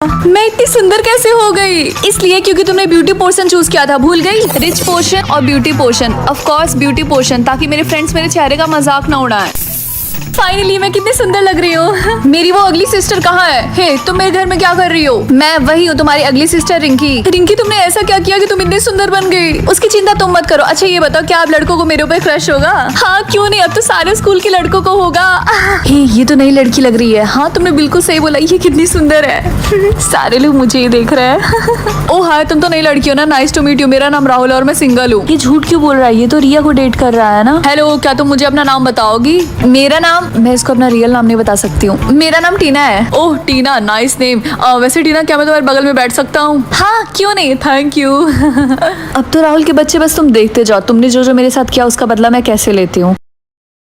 मैं इतनी सुंदर कैसे हो गई? इसलिए क्योंकि तुमने ब्यूटी पोर्शन चूज किया था। भूल गई? रिच पोर्शन और beauty portion. Of course beauty portion, ताकि मेरे फ्रेंड्स मेरे चेहरे का मजाक ना उड़ाएं। फाइनली मैं कितनी सुंदर लग रही हूँ। मेरी वो अगली सिस्टर कहाँ है? हे, तुम मेरे घर में क्या कर रही हो? मैं वही हूँ, तुम्हारी अगली सिस्टर रिंकी। रिंकी, तुमने ऐसा क्या किया कि तुम इतनी सुंदर बन गई? उसकी चिंता तुम मत करो। अच्छा ये बताओ, क्या आप लड़कों को मेरे ऊपर क्रश होगा? हाँ क्यों नहीं, अब तो सारे स्कूल के लड़कों को होगा। हे, ये तो नई लड़की लग रही है। हाँ तुमने बिल्कुल सही बोला, ये कितनी सुंदर है। सारे लोग मुझे ही देख रहे हैं। ओ हाय, तुम तो नई लड़की हो ना। Nice to meet you. मेरा नाम राहुल और मैं सिंगल हूँ। ये झूठ क्यों बोल रहा है? ये तो रिया को डेट कर रहा है ना। हेलो, क्या तुम मुझे अपना नाम बताओगी? मेरा नाम, मैं इसको अपना रियल नाम नहीं बता सकती हूँ। मेरा नाम टीना है। ओह टीना, नाइस नेम। वैसे टीना, क्या मैं तुम्हारे बगल में बैठ सकता हूँ? हाँ क्यों नहीं, थैंक यू। अब तो राहुल के बच्चे बस तुम देखते जाओ, तुमने जो जो मेरे साथ किया उसका बदला मैं कैसे लेती हूँ।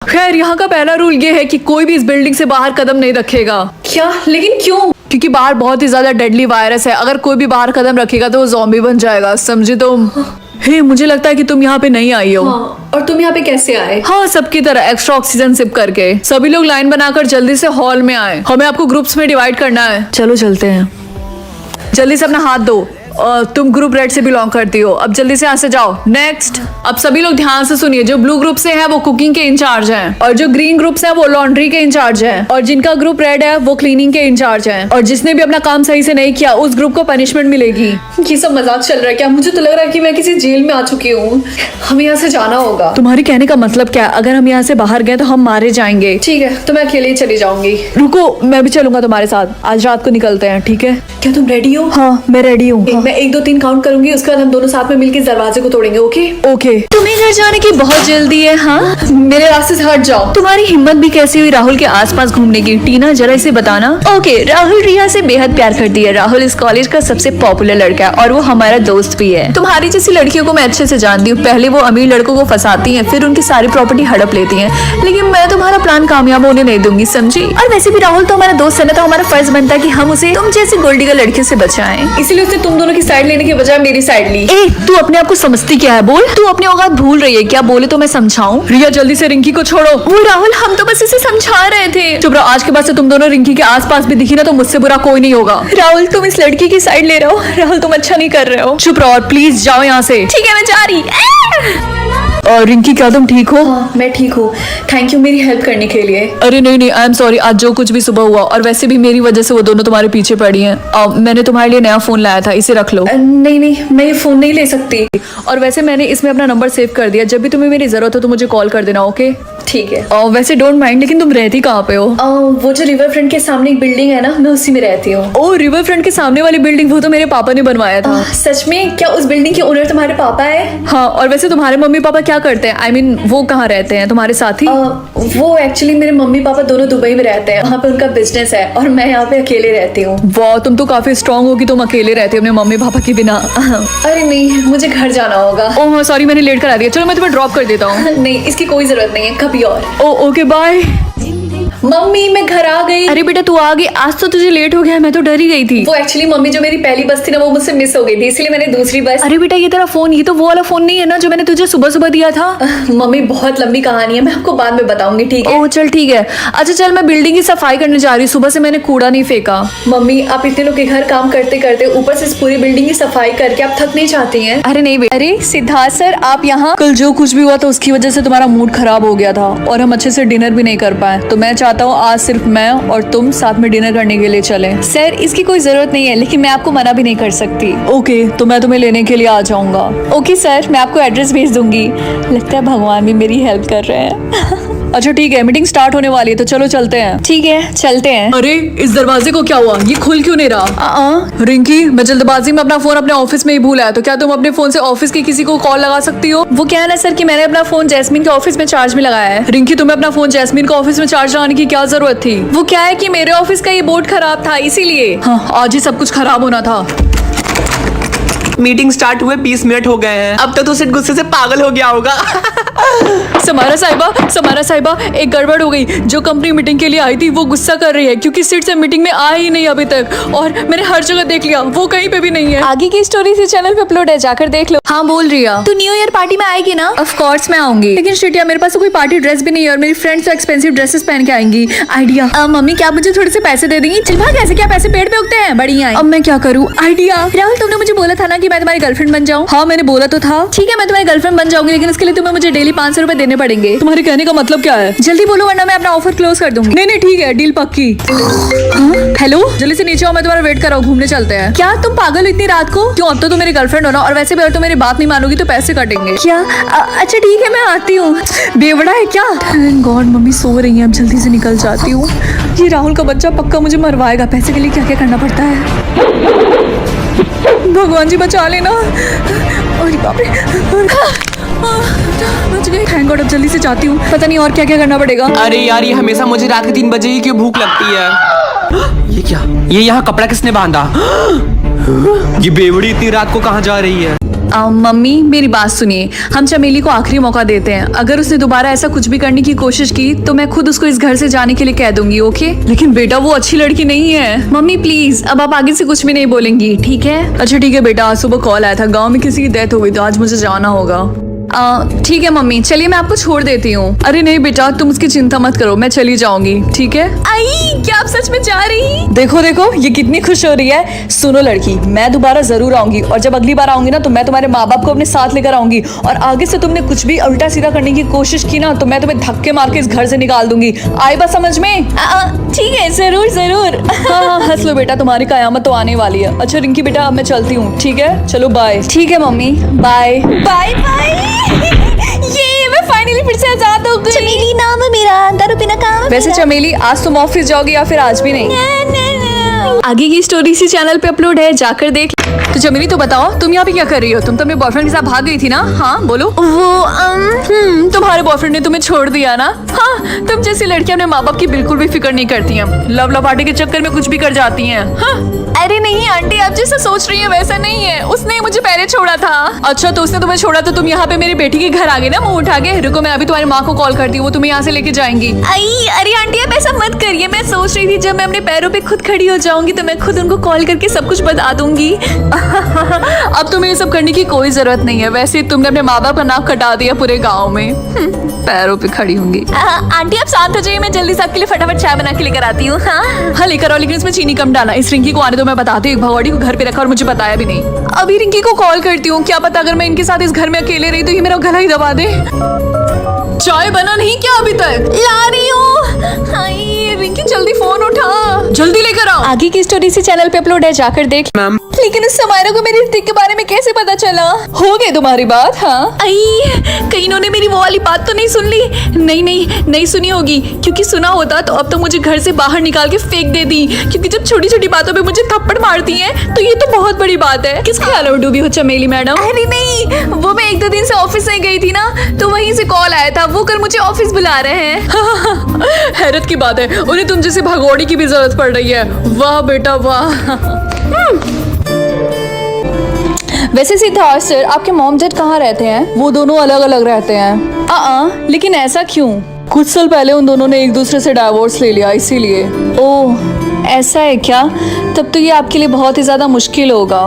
खैर, यहाँ का पहला रूल ये है कि कोई भी इस बिल्डिंग से बाहर कदम नहीं रखेगा। क्या? लेकिन क्यों? क्योंकि बाहर बहुत ही ज्यादा डेडली वायरस है। अगर कोई भी बाहर कदम रखेगा तो वो ज़ॉम्बी बन जाएगा, समझी तुम? हे, मुझे लगता है कि तुम यहाँ पे नहीं आई हो। हाँ, और तुम यहाँ पे कैसे आए? हाँ, सबकी तरह एक्स्ट्रा ऑक्सीजन सिप करके। सभी लोग लाइन बनाकर जल्दी से हॉल में आए। हमें आपको ग्रुप्स में डिवाइड करना है। चलो चलते हैं। जल्दी से अपना हाथ दो। तुम ग्रुप रेड से बिलोंग करती हो। अब जल्दी से यहाँ से जाओ। नेक्स्ट। अब सभी लोग ध्यान से सुनिए। जो ब्लू ग्रुप से हैं वो कुकिंग के इंचार्ज हैं, और जो ग्रीन ग्रुप से हैं वो लॉन्ड्री के इंचार्ज हैं, और जिनका ग्रुप रेड है वो क्लीनिंग के इंचार्ज हैं, और जिसने भी अपना काम सही से नहीं किया उस ग्रुप को पनिशमेंट मिलेगी। ये सब मजाक चल रहा है क्या? मुझे तो लग रहा है कि मैं किसी जेल में आ चुकी हूँ। हमें यहाँ से जाना होगा। तुम्हारे कहने का मतलब क्या है? अगर हम यहाँ से बाहर गए तो हम मारे जाएंगे। ठीक है, तो मैं अकेले ही चली जाऊंगी। रुको, मैं भी चलूंगा तुम्हारे साथ। आज रात को निकलते हैं, ठीक है? क्या तुम रेडी हो? हाँ मैं रेडी हूँ। मैं 1 2 3 काउंट करूंगी, उसके बाद हम दोनों साथ में मिलकर दरवाजे को तोड़ेंगे। Okay okay. तुम्हें घर जाने की बहुत जल्दी है? हाँ, मेरे रास्ते से हट जाओ। तुम्हारी हिम्मत भी कैसी हुई राहुल के आसपास घूमने की? टीना जरा इसे बताना। ओके, राहुल रिया से बेहद प्यार करती है। राहुल इस कॉलेज का सबसे पॉपुलर लड़का है और वो हमारा दोस्त भी है। तुम्हारी जैसी लड़कियों को मैं अच्छे से जानती हूँ। पहले वो अमीर लड़कों को फंसाती है, फिर उनकी सारी प्रॉपर्टी हड़प लेती है, लेकिन मैं तुम्हारा प्लान कामयाब होने नहीं दूंगी, समझी? और वैसे भी राहुल तो हमारा दोस्त है ना, तो हमारा फर्ज बनता है कि हम उसे तुम जैसी गोल्डी लड़कियों से बचाएं। इसीलिए उसने तुम दोनों की साइड लेने के बजाय मेरी साइड ली। ए, तू अपने आप को समझती क्या है? बोल। तू अपने औकात भूल रही है क्या? बोले तो मैं समझाऊं? रिया जल्दी से रिंकी को छोड़ो। वो राहुल, हम तो बस इसे समझा रहे थे। चुप रहो, आज के बाद से तुम दोनों रिंकी के आसपास भी दिखी ना तो मुझसे बुरा कोई नहीं होगा। राहुल, तुम इस लड़की की साइड ले रहे हो। राहुल, तुम अच्छा नहीं कर रहे हो। चुप रहो और प्लीज जाओ यहाँ से। ठीक है, मैं जा रही। और रिंकी, क्या तुम ठीक हो? हाँ, मैं ठीक हूँ। थैंक यू मेरी हेल्प करने के लिए। अरे नहीं नहीं, आई एम सॉरी। आज जो कुछ भी सुबह हुआ, और वैसे भी मेरी वजह से वो दोनों तुम्हारे पीछे पड़ी हैं। मैंने तुम्हारे लिए नया फोन लाया था, इसे रख लो। नहीं नहीं, मैं ये फोन नहीं ले सकती। और वैसे मैंने इसमें अपना नंबर सेव कर दिया। जब भी तुम्हें मेरी जरूरत हो तो मुझे कॉल कर देना। ओके ठीक है। वैसे डोंट माइंड, लेकिन तुम रहती कहाँ पे हो? वो जो रिवर फ्रंट के सामने एक बिल्डिंग है ना, मैं उसी में रहती हूँ। ओ, रिवर फ्रंट के सामने वाली बिल्डिंग? वो तो मेरे पापा ने बनवाया था। सच में? क्या उस बिल्डिंग के ओनर तुम्हारे पापा है? हाँ। और वैसे तुम्हारे मम्मी पापा क्या करते हैं? आई मीन वो कहाँ रहते हैं? तुम्हारे साथ ही? वो एक्चुअली मेरे मम्मी पापा दोनों दुबई में रहते हैं। वहाँ पे उनका बिजनेस है और मैं यहाँ पे अकेले रहती हूँ। वाह, तुम तो काफी स्ट्रॉन्ग हो कि तुम अकेले रहते हो अपने मम्मी पापा के बिना। अरे नहीं, मुझे घर जाना होगा। ओह सॉरी, मैंने लेट करा दिया। चलो मैं तुम्हें ड्रॉप कर देता हूँ। नहीं, इसकी कोई जरूरत नहीं है, कभी और। Okay bye. मम्मी, मैं घर आ गई। अरे बेटा, तू आ गई? आज तो तुझे लेट हो गया। मैं तो डर ही गई थी। वो एक्चुअली मम्मी, जो मेरी पहली बस थी ना, वो मुझसे मिस हो गई थी, इसलिए मैंने दूसरी बस। अरे बेटा, ये तेरा फोन, ये तो वो वाला फोन नहीं है ना जो मैंने तुझे सुबह सुबह दिया था? मम्मी, बहुत लंबी कहानी है, मैं आपको बाद में बताऊंगी, ठीक है? ओह चल ठीक है। अच्छा चल, मैं बिल्डिंग की सफाई करने जा रही हूँ। सुबह से मैंने कूड़ा नहीं फेंका। मम्मी, आप इतने लोग के घर काम करते करते ऊपर से इस पूरी बिल्डिंग की सफाई करके आप थक नहीं चाहती हैं? अरे नहीं। अरे सिद्धार्थ सर, आप यहाँ? कल जो कुछ भी हुआ तो उसकी वजह से तुम्हारा मूड खराब हो गया था और हम अच्छे से डिनर भी नहीं कर पाए, तो मैं चाहता हूँ आज सिर्फ मैं और तुम साथ में डिनर करने के लिए चलें। सर, इसकी कोई जरूरत नहीं है, लेकिन मैं आपको मना भी नहीं कर सकती। ओके, तो मैं तुम्हें लेने के लिए आ जाऊंगा। ओके सर, मैं आपको एड्रेस भेज दूंगी। लगता है भगवान भी मेरी हेल्प कर रहे हैं। अच्छा ठीक है, मीटिंग स्टार्ट होने वाली है, तो चलो चलते हैं। ठीक है, चलते हैं। अरे इस दरवाजे को क्या हुआ? ये खुल क्यों नहीं रहा? रिंकी, मैं जल्दबाजी में अपना फोन अपने ऑफिस में ही भूल आया, तो क्या तुम अपने फोन से ऑफिस के किसी को कॉल लगा सकती हो? वो क्या है ना सर कि मैंने अपना फोन जैस्मिन के ऑफिस में चार्ज में लगाया है। रिंकी, तुम्हें अपना फोन जैस्मिन के ऑफिस में चार्ज लगाने की क्या जरूरत थी? वो क्या है कि मेरे ऑफिस का ये बोर्ड खराब था, इसीलिए। हाँ, आज ही सब कुछ खराब होना था। मीटिंग स्टार्ट हुए 20 मिनट हो गए हैं। अब तक तो सिर्फ गुस्से से पागल हो गया होगा। समारा साहिबा एक गड़बड़ हो गई। जो कंपनी मीटिंग के लिए आई थी वो गुस्सा कर रही है क्योंकि सिट से मीटिंग में आया ही नहीं अभी तक, और मैंने हर जगह देख लिया, वो कहीं पे भी नहीं है। आगे की स्टोरी इसी चैनल पे अपलोड है, जाकर देख लो। हाँ बोल रिया, तू न्यू ईयर पार्टी में आएगी ना? ऑफ कोर्स मैं आऊंगी, लेकिन शिटिया मेरे पास कोई पार्टी ड्रेस भी नहीं है और मेरी फ्रेंड्स तो एक्सपेंसिव ड्रेसेस पहन के आएंगी। आइडिया मम्मी क्या मुझे थोड़े से पैसे दे देंगी? चल भाग, ऐसे क्या पैसे पेड़ पे उगते हैं? बढ़िया। अब मैं क्या करूँ? आइडिया। राहुल तुमने मुझे बोला था ना कि मैं तुम्हारी गर्लफ्रेंड बन जाऊँ। हाँ मैंने बोला तो था। ठीक है मैं तुम्हारी गर्लफ्रेंड बन जाऊंगी, लेकिन उसके लिए तुम्हें मुझे डेली 500 रुपए देने पड़ेंगे। तुम्हारे कहने का मतलब क्या है? जल्दी बोलो वरना मैं अपना ऑफर क्लोज कर दूंगी। नहीं ठीक है, डील पक्की। हेलो जल्दी से नीचे आओ, मैं तुम्हारा वेट कर रहा हूँ, घूमने चलते हैं। क्या तुम पागल इतनी रात को? क्यों, अब तो तुम मेरी गर्लफ्रेंड हो ना, और वैसे भी अगर तुम मेरी बात नहीं मानोगी तो पैसे कटेंगे। क्या? अच्छा ठीक है मैं आती हूँ। बेवड़ा है क्या? थैंक गॉड मम्मी सो रही है, अब जल्दी से निकल जाती हूँ। ये राहुल का बच्चा पक्का मुझे मरवाएगा। पैसे के लिए क्या क्या करना पड़ता है, भगवान जी बचा लेना। अरे बाप रे, बच गई। थैंक गॉड, अब जल्दी से जाती हूँ, पता नहीं और क्या क्या करना पड़ेगा। अरे यार ये हमेशा मुझे रात के 3 बजे ही क्यों भूख लगती है? ये क्या, ये यहाँ कपड़ा किसने बांधा? ये बेवड़ी इतनी रात को कहाँ जा रही है? मम्मी मेरी बात सुनिए, हम चमेली को आखिरी मौका देते हैं। अगर उसने दोबारा ऐसा कुछ भी करने की कोशिश की तो मैं खुद उसको इस घर से जाने के लिए कह दूंगी। ओके? लेकिन बेटा वो अच्छी लड़की नहीं है। मम्मी प्लीज अब आप आगे से कुछ भी नहीं बोलेंगी, ठीक है? अच्छा ठीक है बेटा, आज सुबह कॉल आया था, गांव में किसी की डेथ हो गई तो आज मुझे जाना होगा। ठीक है मम्मी, चलिए मैं आपको छोड़ देती हूँ। अरे नहीं बेटा तुम उसकी चिंता मत करो, मैं चली जाऊंगी, ठीक है? आई क्या आप सच में जा रही? देखो देखो ये कितनी खुश हो रही है। सुनो लड़की, मैं दोबारा जरूर आऊंगी, और जब अगली बार आऊंगी ना तो मैं तुम्हारे माँ बाप को अपने साथ लेकर आऊंगी, और आगे से तुमने कुछ भी उल्टा सीधा करने की कोशिश की ना तो मैं तुम्हें धक्के मार के इस घर से निकाल दूंगी। आई बात समझ में? ठीक है जरूर जरूर। हाँ हंस लो बेटा, तुम्हारी कयामत तो आने वाली है। अच्छा रिंकी बेटा अब मैं चलती हूँ, ठीक है? चलो बाय। ठीक है मम्मी, बाय बाय बाय। ये मैं फाइनली फिर से आजाद हो गई। चमेली नाम है मेरा, दारू पीना काम है वैसे मेरा। चमेली आज तुम ऑफिस जाओगी या फिर आज भी नहीं? आगे की स्टोरी इसी चैनल पे अपलोड है, जाकर देख। तो चमेली तो बताओ तुम यहाँ पे क्या कर रही हो? तुम तो अपने बॉयफ्रेंड के साथ भाग गई थी ना? हाँ बोलो। वो तुम्हारे बॉयफ्रेंड ने तुम्हें छोड़ दिया ना? हाँ तुम जैसी लड़कियां अपने माँ बाप की बिल्कुल भी फिक्र नहीं करती हैं, लव लपाटे के चक्कर में कुछ भी कर जाती हैं। हाँ? अरे नहीं आंटी आप जैसा सोच रही है वैसा नहीं है, उसने ही मुझे पहले छोड़ा था। अच्छा तो उसने तुम्हें छोड़ा तो तुम यहाँ पे मेरी बेटी के घर आ गए ना मुंह उठा के? रुको मैं अभी तुम्हारी माँ को कॉल करती हूँ, वो तुम्हें यहाँ से लेके जाएंगी। अरे आंटी आप ऐसा मत करिए, मैं सोच रही थी जब मैं अपने पैरों पे खुद खड़ी हो जाऊंगी तो मैं खुद उनको कॉल करके सब कुछ बता दूंगी। अब तुम्हें ये सब करने की कोई जरूरत नहीं है, वैसे तुमने अपने माँ बाप का नाक कटा दिया पूरे गाँव में। पैरों पे खड़ी होंगी। आंटी आप शांत हो जाइए, मैं जल्दी से आपके लिए फटाफट चाय बना के लेकर आती हूँ। हाँ लेकर आओ, लेकिन इसमें चीनी कम डालना। इस रिंकी को आने दो, मैं बताती हूँ। भगवाड़ी को घर पे रखा और मुझे बताया भी नहीं। अभी रिंकी को कॉल करती हूँ, क्या पता अगर मैं इनके साथ इस घर में अकेले रही तो ये मेरा गला ही दबा दे। चाय बना नहीं क्या अभी तक? ला रही हूँ। हाय रिंकी जल्दी फोन उठा, जल्दी लेकर आओ। आगे की स्टोरी इसी चैनल पे अपलोड है, जाकर देख। मैम लेकिन उस समायरा को मेरे ऋतिक के बारे में कैसे पता चला? हो गई तुम्हारी बात? हाँ कहीं इन्होंने मेरी वो वाली बात तो नहीं सुन ली? नहीं सुनी होगी, क्योंकि सुना होता तो अब तो मुझे घर से बाहर निकाल के फेंक देती, क्योंकि जब छोटी छोटी बातों पे मुझे थप्पड़ मारती हैं तो ये तो बहुत बड़ी बात है। किस ख्याल में डूबी हो चमेली मैडम? अरे नहीं वो मैं 1-2 दिन से ऑफिस नहीं गई थी ना तो वहीं से कॉल आया था, वो कल मुझे ऑफिस बुला रहे हैं। हैरत की बात है, उन्हें तुम जैसे भगोड़ी की भी जरूरत पड़ रही है। वाह बेटा वाह। वैसे सिद्धार्थ सर आपके मॉम डैड कहाँ रहते हैं? वो दोनों अलग अलग रहते हैं। लेकिन ऐसा क्यों? कुछ साल पहले उन दोनों ने एक दूसरे से डाइवोर्स ले लिया, इसीलिए। ओह ऐसा है क्या? तब तो ये आपके लिए बहुत ही ज्यादा मुश्किल होगा।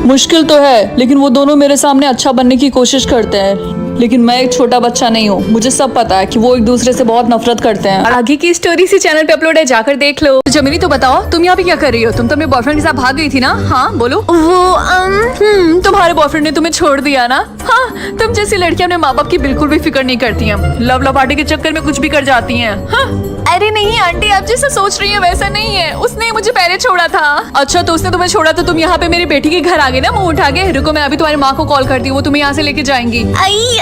मुश्किल तो है, लेकिन वो दोनों मेरे सामने अच्छा बनने की कोशिश करते हैं, लेकिन मैं एक छोटा बच्चा नहीं हूँ, मुझे सब पता है कि वो एक दूसरे से बहुत नफरत करते हैं। आगे की स्टोरी इसी चैनल पे अपलोड है, जाकर देख लो। जमीनी तो बताओ तुम यहाँ पे क्या कर रही हो? तुम तो अपने बॉयफ्रेंड के साथ भाग गई थी ना? हाँ बोलो। वो तुम्हारे बॉयफ्रेंड ने तुम्हें छोड़ दिया ना? हाँ तुम जैसी लड़कियां अपने माँ बाप की बिल्कुल भी फिक्र नहीं करती हैं, लव लपाटे के चक्कर में कुछ भी कर जाती हैं। हाँ? अरे नहीं आंटी आप जैसा सोच रही है वैसा नहीं है, उसने ही मुझे पहले छोड़ा था। अच्छा तो उसने तुम्हें छोड़ा तो तुम यहाँ पे मेरी बेटी के घर आ गए ना मुंह उठा के? रुको मैं अभी तुम्हारी माँ को कॉल करती हूँ, वो तुम्हें यहाँ से लेके जाएंगी।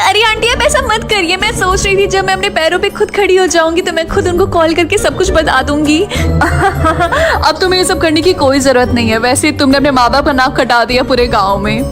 अरे आंटी आप ऐसा मत करिए, मैं सोच रही थी जब मैं अपने पैरों पे खुद खड़ी हो जाऊंगी तो मैं खुद उनको कॉल करके सब कुछ बता दूंगी। अब तुम्हें ये सब करने की कोई जरूरत नहीं है, वैसे तुमने अपने माँ बाप का नाक कटा दिया पूरे गाँव में।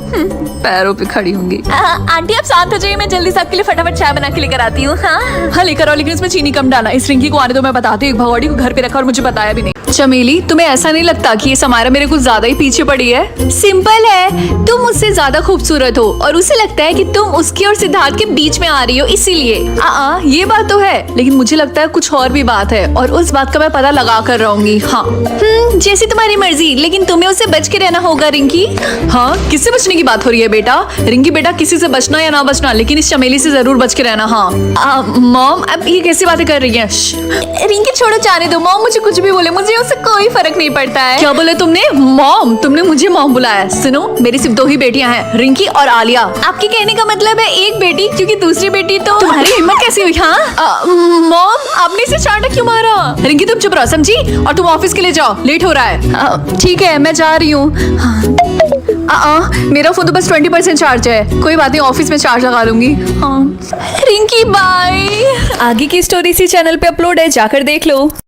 पैरों पे खड़ी होंगी। आंटी आप शांत हो जाइए, मैं जल्दी से आपके लिए फटाफट चाय बना के लेकर आती हूँ। हाँ लेकर आओ, लेकिन इसमें चीनी कम डालना। इस रिंकी को आने दो, मैं बताती हूँ। भगवाड़ी को घर पे रखा और मुझे बताया भी नहीं। चमेली, तुम्हें ऐसा नहीं लगता कि ये समारा मेरे कुछ ज्यादा ही पीछे पड़ी है? सिंपल है, तुम उससे ज्यादा खूबसूरत हो और उसे लगता है कि तुम उसकी और सिद्धार्थ के बीच में आ रही हो, इसीलिए। ये बात तो है, लेकिन मुझे लगता है कुछ और भी बात है और उस बात का मैं पता लगा कर रहूंगी। हाँ, जैसी तुम्हारी मर्जी, लेकिन तुम्हें उससे बच के रहना होगा रिंकी। हाँ, किससे बचने की बात हो रही है बेटा? रिंकी बेटा, किसी से बचना या ना बचना, लेकिन इस चमेली से जरूर बच के रहना। हाँ मॉम, अब ये कैसी बातें कर रही है? रिंकी छोड़ो, जाने दो। मॉम मुझे कुछ भी बोले, मुझे उससे कोई फर्क नहीं पड़ता है। क्या बोले तुमने? मॉम, तुमने मुझे मॉम बुलाया। सुनो, मेरी सिर्फ 2 ही बेटियां हैं, रिंकी और आलिया। आपके कहने का मतलब है एक बेटी, क्योंकि दूसरी बेटी तो तुम्हारी हिम्मत कैसी हुई? हाँ मॉम, आपने इसे चांटा क्यों मारा? रिंकी तुम चुप रहो, समझी? और तुम ऑफिस के लिए जाओ, लेट हो रहा है। ठीक है, मैं जा रही हूँ। मेरा फोन तो बस 20% चार्ज है, कोई बात नहीं, ऑफिस में चार्ज लगा लूंगी। हाँ रिंकी बाय। आगे की स्टोरी इसी चैनल पे अपलोड है, जाकर देख लो।